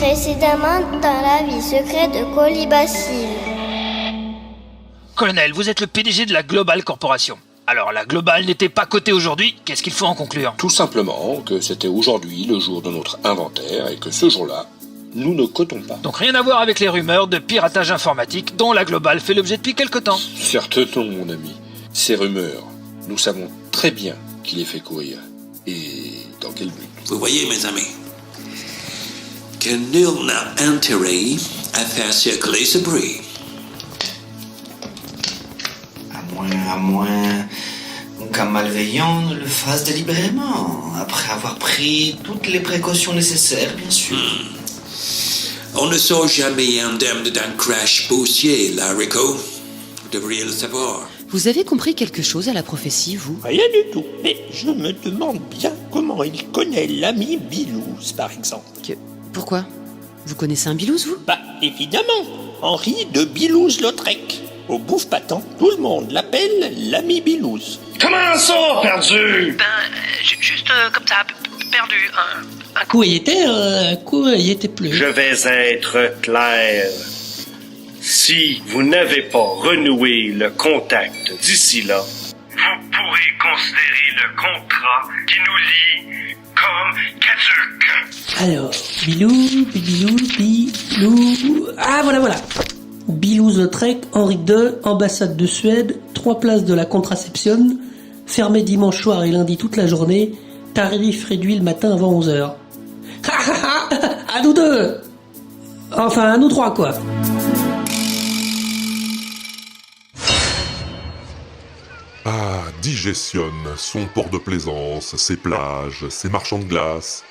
Précédemment dans la vie secrète de Colibacille. Colonel, vous êtes le PDG de la Global Corporation. Alors, la Global n'était pas cotée aujourd'hui, qu'est-ce qu'il faut en conclure? Tout simplement que c'était aujourd'hui le jour de notre inventaire et que ce jour-là, nous ne cotons pas. Donc rien à voir avec les rumeurs de piratage informatique dont la Global fait l'objet depuis quelque temps. Certes non, mon ami. Ces rumeurs, nous savons très bien qui les fait courir. Et dans quel but? Vous voyez, mes amis, que nul n'a intérêt à faire circuler ce bruit. À moins qu'un malveillant ne le fasse délibérément, après avoir pris toutes les précautions nécessaires, bien sûr. On ne sort jamais indemne d'un crash boursier, là, Rico. Vous devriez le savoir. Vous avez compris quelque chose à la prophétie, vous? Rien du tout. Mais je me demande bien comment il connaît l'ami Bilouz, par exemple. Pourquoi? Vous connaissez un Bilouz, vous? Bah, évidemment. Henri de Bilouz-Lautrec. Au Bouffe-Patent, tout le monde l'appelle l'ami Bilouz. Comment ça, perdu? Juste comme ça, perdu. Un coup il était, un coup il était plus. Je vais être clair. Si vous n'avez pas renoué le contact d'ici là, vous pourrez considérer le contrat qui nous lie comme caduc. Alors, Bilou. Ah, voilà. Bilouz-Lautrec, Henri II, ambassade de Suède, 3 places de la contraception, fermé dimanche soir et lundi toute la journée, tarif réduit le matin avant 11h. À nous deux! Enfin, à nous trois, quoi. Ah, Digestion, son port de plaisance, ses plages, ses marchands de glace.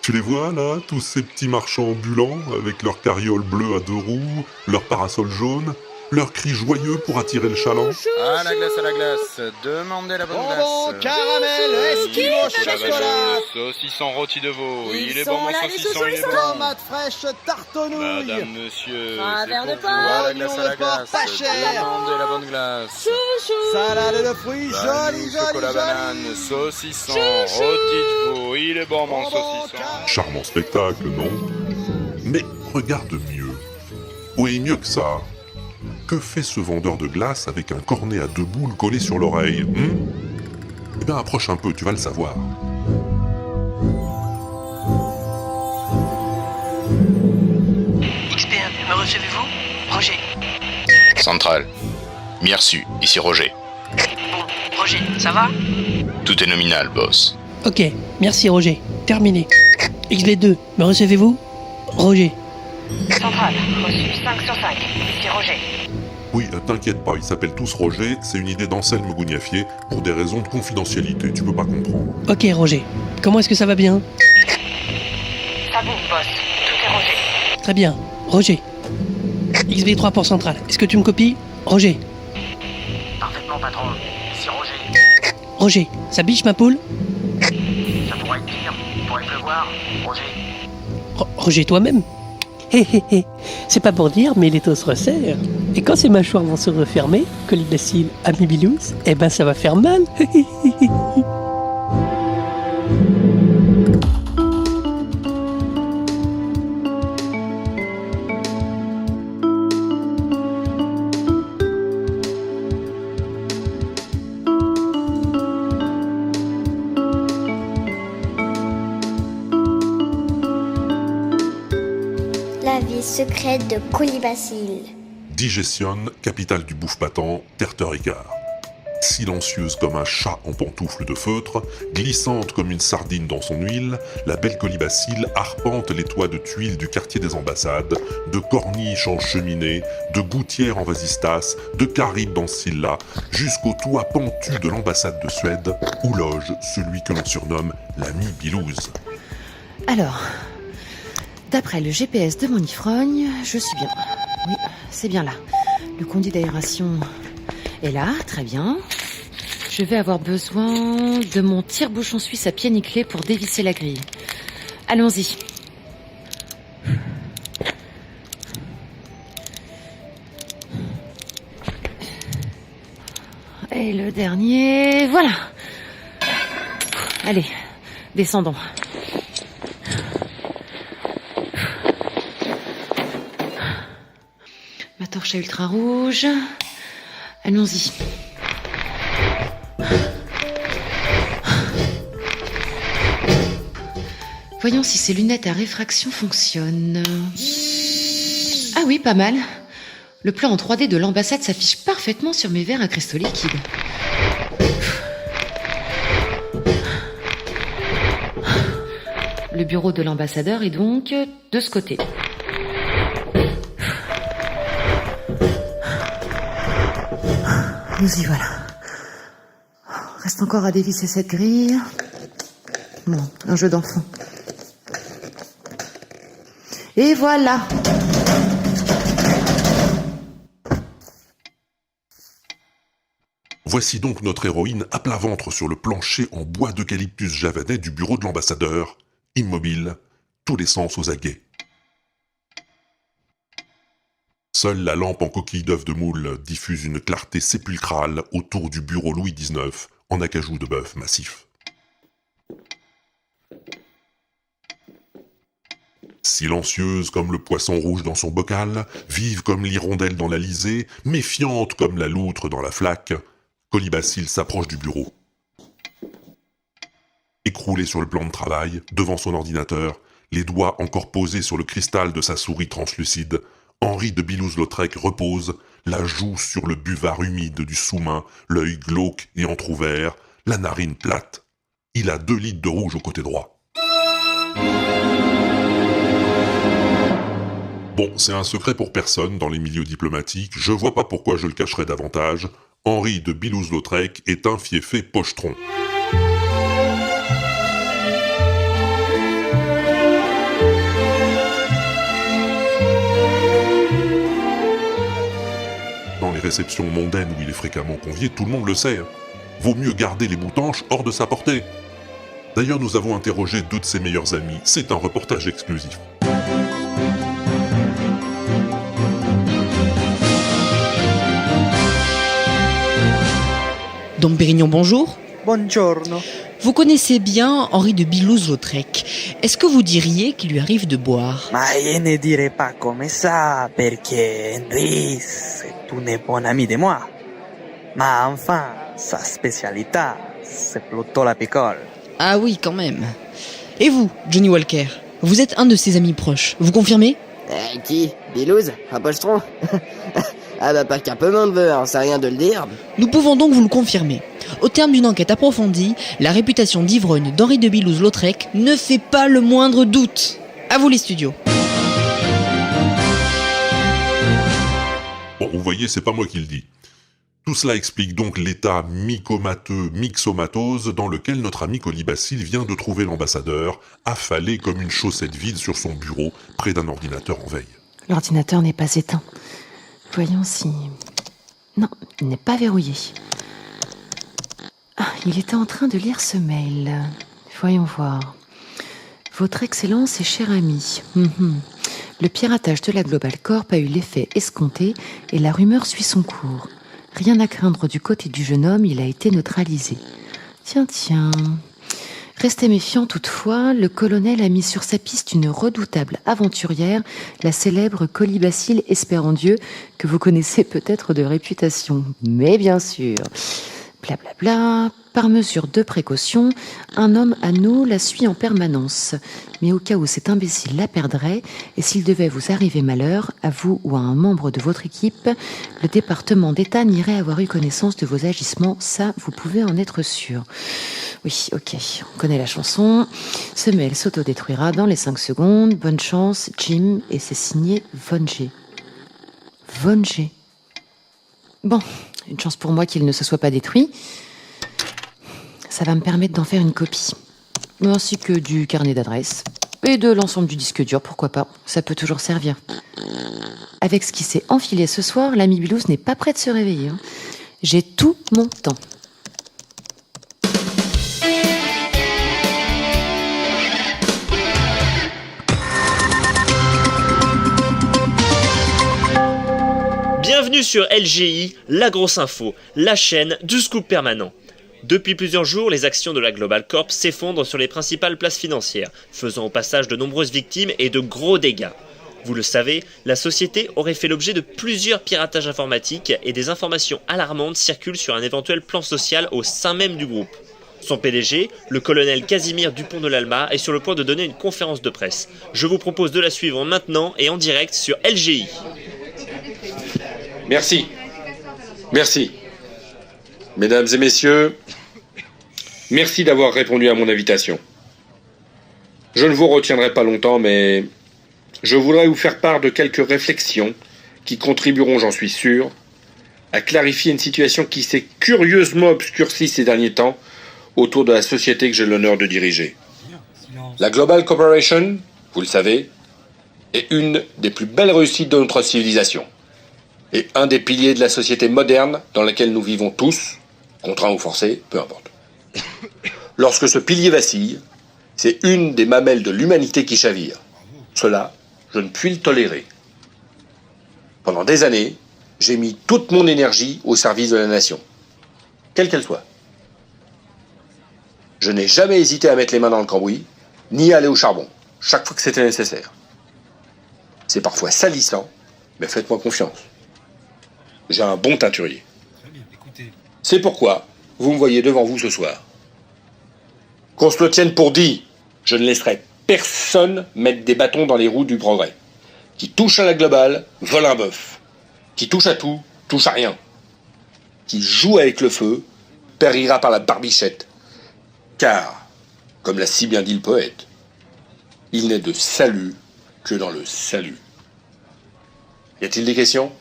Tu les vois, là, tous ces petits marchands ambulants, avec leurs carrioles bleues à 2 roues, leurs parasols jaunes, leurs cris joyeux pour attirer le chaland. Ah, la glace, demandez la bonne glace. Bonbon, caramel, esquimau, chocolat. Saucisson rôti de veau, il est sont bon mon là, les saucisson, il est saucissons. bon. Tomate fraîche, tartonouille. Madame, monsieur, Un c'est verre pour de vous. porc. Ah, la Oignon glace, de porc, pas cher. demandez la bonne glace. Salade de fruits, joli, chocolat banane, saucisson, rôti de veau, il est bon mon saucisson. Charmant spectacle, non? Mais regarde mieux. Oui, mieux que ça. Que fait ce vendeur de glace avec un cornet à 2 boules collé sur l'oreille? Eh bien, approche un peu, tu vas le savoir. XP1, me recevez-vous? Roger. Centrale. Bien reçu, ici Roger. Bon, Roger, ça va? Tout est nominal, boss. Ok, merci Roger. Terminé. XB2, me recevez-vous? Roger. Centrale, reçu 5 sur 5. Ici Roger. Oui, t'inquiète pas, ils s'appellent tous Roger, c'est une idée d'Anselme Gougnafier, pour des raisons de confidentialité, tu peux pas comprendre. Ok Roger, comment est-ce que ça va bien? Ça bouffe, boss. Tout est Roger. Très bien, Roger. XB3 pour Centrale, est-ce que tu me copies? Roger. Parfaitement, patron. Ici Roger. Roger, ça biche ma poule? Ça pourrait être pire. Il pourrait pleuvoir. Roger. Roger toi-même? Hé hé hé, c'est pas pour dire, mais l'étau se resserre. Et quand ces mâchoires vont se refermer, Colibacille, ami Bilouz, eh ben ça va faire mal. La vie secrète de Colibacille. Digestion, capitale du Bouffe-Patent, Terre-Ricard. Silencieuse comme un chat en pantoufles de feutre, glissante comme une sardine dans son huile, la belle Colibacille arpente les toits de tuiles du quartier des ambassades, de corniches en cheminée, de gouttières en vasistas, de caribes en Scylla, jusqu'au toit pentu de l'ambassade de Suède, où loge celui que l'on surnomme l'ami Bilouz. Alors, d'après le GPS de mon ifrogne, je suis bien. Oui, c'est bien là. Le conduit d'aération est là, très bien. Je vais avoir besoin de mon tire-bouchon suisse à pied nickelé pour dévisser la grille. Allons-y. Et le dernier, voilà. Allez, descendons. torche à ultra-rouge. Allons-y. Voyons si ces lunettes à réfraction fonctionnent. Ah oui, pas mal. Le plan en 3D de l'ambassade s'affiche parfaitement sur mes verres à cristaux liquides. Le bureau de l'ambassadeur est donc de ce côté. Nous y voilà. Reste encore à dévisser cette grille. Bon, un jeu d'enfant. Et voilà. Voici donc notre héroïne à plat ventre sur le plancher en bois d'eucalyptus javanais du bureau de l'ambassadeur, immobile, tous les sens aux aguets. Seule la lampe en coquille d'œuf de moule diffuse une clarté sépulcrale autour du bureau Louis XIX en acajou de bœuf massif. Silencieuse comme le poisson rouge dans son bocal, vive comme l'hirondelle dans l'Alizé, méfiante comme la loutre dans la flaque, Colibacille s'approche du bureau. Écroulé sur le plan de travail, devant son ordinateur, les doigts encore posés sur le cristal de sa souris translucide, Henri de Bilouz-Lautrec repose, la joue sur le buvard humide du sous-main, l'œil glauque et entrouvert, la narine plate. Il a 2 litres de rouge au côté droit. Bon, c'est un secret pour personne dans les milieux diplomatiques, je vois pas pourquoi je le cacherais davantage. Henri de Bilouz-Lautrec est un fieffé pochetron. Dans les réceptions mondaines où il est fréquemment convié, tout le monde le sait. Vaut mieux garder les boutanches hors de sa portée. D'ailleurs, nous avons interrogé 2 de ses meilleurs amis. C'est un reportage exclusif. Dom Pérignon, bonjour. Buongiorno. Vous connaissez bien Henri de Bilouz-Lautrec. Est-ce que vous diriez qu'il lui arrive de boire? Ma je ne dirais pas comme ça, perché Henri, c'est un bon ami de moi. Mais enfin, sa spécialité, c'est plutôt la picole. Ah oui, quand même. Et vous, Johnny Walker, vous êtes un de ses amis proches, vous confirmez? Qui? Bilouz? Un pochetron? Ah bah pas qu'un peu moins de beurre, c'est rien de le dire. Nous pouvons donc vous le confirmer. Au terme d'une enquête approfondie, la réputation d'ivrogne d'Henri de Bilouz-Lautrec ne fait pas le moindre doute. À vous les studios. Bon, vous voyez, c'est pas moi qui le dis. Tout cela explique donc l'état mi-comateux, mi-xomatose dans lequel notre ami Colibacille vient de trouver l'ambassadeur, affalé comme une chaussette vide sur son bureau, près d'un ordinateur en veille. L'ordinateur n'est pas éteint. Voyons si... Non, il n'est pas verrouillé. Ah, il était en train de lire ce mail. Voyons voir. Votre Excellence et cher ami. Le piratage de la Global Corp a eu l'effet escompté et la rumeur suit son cours. Rien à craindre du côté du jeune homme, il a été neutralisé. Tiens. Restez méfiant toutefois, le colonel a mis sur sa piste une redoutable aventurière, la célèbre Colibacille Espérandieu, que vous connaissez peut-être de réputation. Mais bien sûr, blablabla, par mesure de précaution, un homme à nous la suit en permanence. Mais au cas où cet imbécile la perdrait, et s'il devait vous arriver malheur, à vous ou à un membre de votre équipe, le département d'État n'irait avoir eu connaissance de vos agissements, ça, vous pouvez en être sûr. Oui, ok, on connaît la chanson. Ce mail s'autodétruira dans les 5 secondes. Bonne chance, Jim, et c'est signé Von G. Von G. Bon, une chance pour moi qu'il ne se soit pas détruit. Ça va me permettre d'en faire une copie. Ainsi que du carnet d'adresses. Et de l'ensemble du disque dur, pourquoi pas. Ça peut toujours servir. Avec ce qui s'est enfilé ce soir, l'ami Bilouz n'est pas prêt de se réveiller. J'ai tout mon temps. Bienvenue sur LGI, la grosse info, la chaîne du scoop permanent. Depuis plusieurs jours, les actions de la Global Corp s'effondrent sur les principales places financières, faisant au passage de nombreuses victimes et de gros dégâts. Vous le savez, la société aurait fait l'objet de plusieurs piratages informatiques et des informations alarmantes circulent sur un éventuel plan social au sein même du groupe. Son PDG, le colonel Casimir Dupont de l'Alma, est sur le point de donner une conférence de presse. Je vous propose de la suivre maintenant et en direct sur LGI. Merci. Merci. Mesdames et messieurs, merci d'avoir répondu à mon invitation. Je ne vous retiendrai pas longtemps, mais je voudrais vous faire part de quelques réflexions qui contribueront, j'en suis sûr, à clarifier une situation qui s'est curieusement obscurcie ces derniers temps autour de la société que j'ai l'honneur de diriger. La Global Corporation, vous le savez, est une des plus belles réussites de notre civilisation et un des piliers de la société moderne dans laquelle nous vivons tous, contraints ou forcés, peu importe. Lorsque ce pilier vacille, c'est une des mamelles de l'humanité qui chavire. Cela, je ne puis le tolérer. Pendant des années, j'ai mis toute mon énergie au service de la nation, quelle qu'elle soit. Je n'ai jamais hésité à mettre les mains dans le cambouis, ni à aller au charbon, chaque fois que c'était nécessaire. C'est parfois salissant, mais faites-moi confiance. J'ai un bon teinturier. C'est pourquoi vous me voyez devant vous ce soir. Qu'on se le tienne pour dit, je ne laisserai personne mettre des bâtons dans les roues du progrès. Qui touche à la globale, vole un bœuf. Qui touche à tout, touche à rien. Qui joue avec le feu, périra par la barbichette. Car, comme l'a si bien dit le poète, il n'est de salut que dans le salut. Y a-t-il des questions ?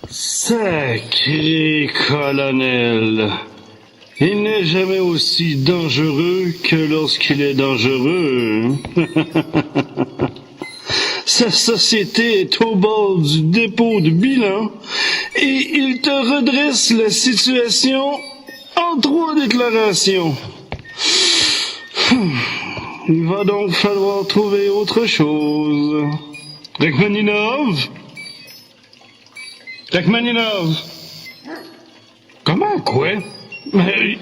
Sacré colonel. Il n'est jamais aussi dangereux que lorsqu'il est dangereux. Sa société est au bord du dépôt de bilan et il te redresse la situation en 3 déclarations. Il va donc falloir trouver autre chose. Rachmaninov? Rachmaninov? Comment, quoi?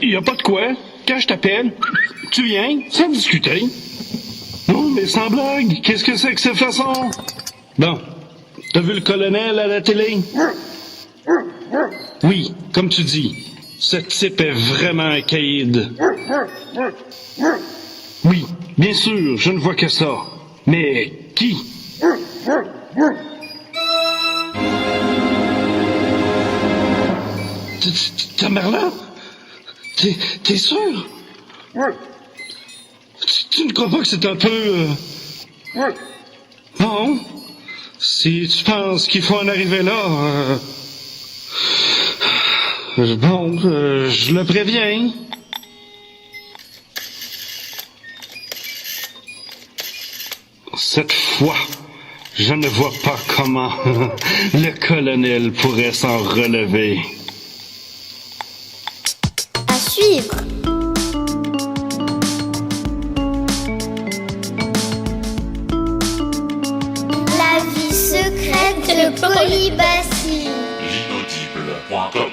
Y a pas de quoi. Quand je t'appelle, tu viens, sans discuter. Non, mais sans blague, qu'est-ce que c'est que cette façon? Bon, t'as vu le colonel à la télé? Oui, comme tu dis, ce type est vraiment un caïd. Oui, bien sûr, je ne vois que ça. Mais qui? Ta mère là? T'es sûr? Tu ne crois pas que c'est un peu... Non? Si tu penses qu'il faut en arriver là... Bon, je le préviens. Cette fois, je ne vois pas comment le colonel pourrait s'en relever. À suivre. La vie secrète de Colibassi. L'inaudible.com